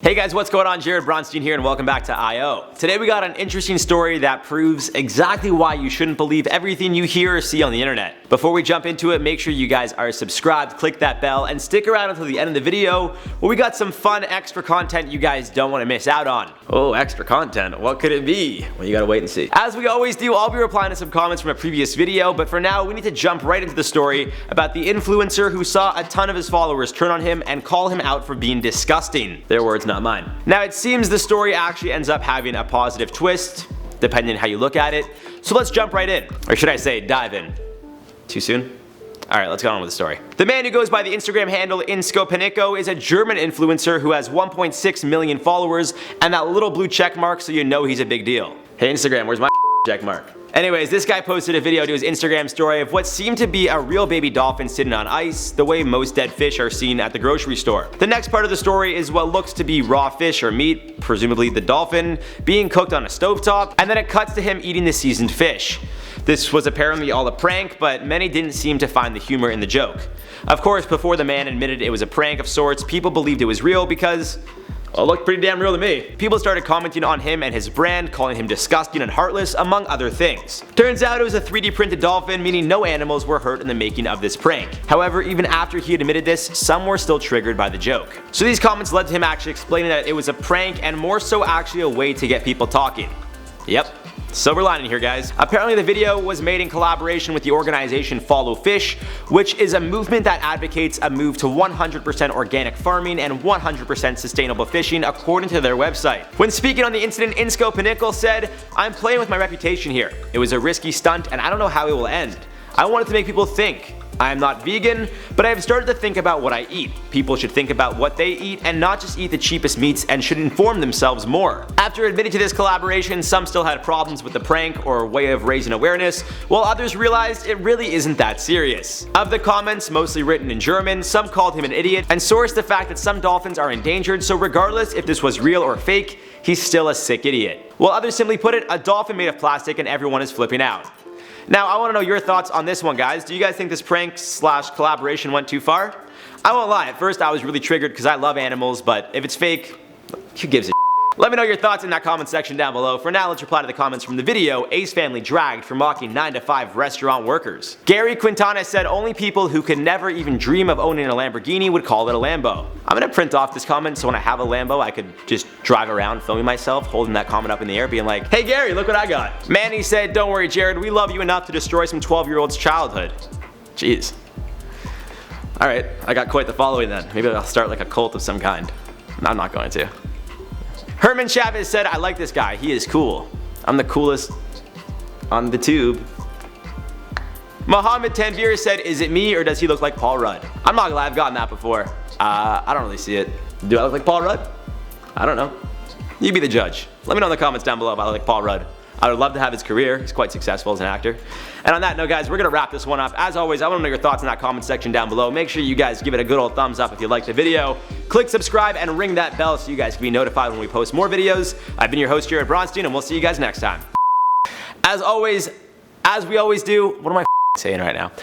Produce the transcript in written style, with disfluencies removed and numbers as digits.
Hey guys, what's going on? Jared Bronstein here and welcome back to I.O. Today we got an interesting story that proves exactly why you shouldn't believe everything you hear or see on the internet. Before we jump into it, make sure you guys are subscribed, click that bell, and stick around until the end of the video where we got some fun extra content you guys don't want to miss out on. Oh, extra content, what could it be? Well, you gotta wait and see. As we always do, I'll be replying to some comments from a previous video, but for now we need to jump right into the story about the influencer who saw a ton of his followers turn on him and call him out for being disgusting. Their words, not mine. Now it seems the story actually ends up having a positive twist, depending on how you look at it, so let's jump right in. Or should I say, dive in. Too soon? Alright, let's go on with the story. The man who goes by the Instagram handle InformOverload is a German influencer who has 1.6 million followers and that little blue check mark so you know he's a big deal. Hey Instagram, where's my check mark? Anyways, this guy posted a video to his Instagram story of what seemed to be a real baby dolphin sitting on ice, the way most dead fish are seen at the grocery store. The next part of the story is what looks to be raw fish or meat, presumably the dolphin, being cooked on a stovetop, and then it cuts to him eating the seasoned fish. This was apparently all a prank, but many didn't seem to find the humor in the joke. Of course, before the man admitted it was a prank of sorts, people believed it was real because well, it looked pretty damn real to me. People started commenting on him and his brand, calling him disgusting and heartless, among other things. Turns out it was a 3D printed dolphin, meaning no animals were hurt in the making of this prank. However, even after he had admitted this, some were still triggered by the joke. So these comments led to him actually explaining that it was a prank and more so actually a way to get people talking. Yep. Silver lining here, guys. Apparently the video was made in collaboration with the organization Follow Fish, which is a movement that advocates a move to 100% organic farming and 100% sustainable fishing according to their website. When speaking on the incident, InformOverload said, "I'm playing with my reputation here. It was a risky stunt and I don't know how it will end. I wanted to make people think. I am not vegan, but I have started to think about what I eat. People should think about what they eat and not just eat the cheapest meats and should inform themselves more." After admitting to this collaboration, some still had problems with the prank or way of raising awareness, while others realized it really isn't that serious. Of the comments, mostly written in German, some called him an idiot and sourced the fact that some dolphins are endangered, so regardless if this was real or fake, he's still a sick idiot. While others simply put it, a dolphin made of plastic and everyone is flipping out. Now, I want to know your thoughts on this one, guys. Do you guys think this prank / collaboration went too far? I won't lie, at first I was really triggered because I love animals, but if it's fake, who gives a Let me know your thoughts in that comment section down below. For now, let's reply to the comments from the video. Ace family dragged for mocking 9-to-5 restaurant workers. Gary Quintana said only people who could never even dream of owning a Lamborghini would call it a Lambo. I'm gonna print off this comment so when I have a Lambo I could just drive around filming myself holding that comment up in the air being like, "Hey Gary, look what I got." Manny said, "Don't worry Jared, we love you enough to destroy some 12-year-old's childhood." Jeez. Alright, I got quite the following then. Maybe I'll start like a cult of some kind. I'm not going to. Herman Chavez said, "I like this guy, he is cool. I'm the coolest on the tube." Mohammed Tanvir said, "Is it me or does he look like Paul Rudd?" I'm not gonna lie, I've gotten that before. I don't really see it. Do I look like Paul Rudd? I don't know. You be the judge. Let me know in the comments down below if I look like Paul Rudd. I would love to have his career. He's quite successful as an actor. And on that note, guys, we're gonna wrap this one up. As always, I want to know your thoughts in that comment section down below. Make sure you guys give it a good old thumbs up if you liked the video. Click subscribe and ring that bell so you guys can be notified when we post more videos. I've been your host, Jared Bronstein, and we'll see you guys next time. As always, as we always do, what am I saying right now?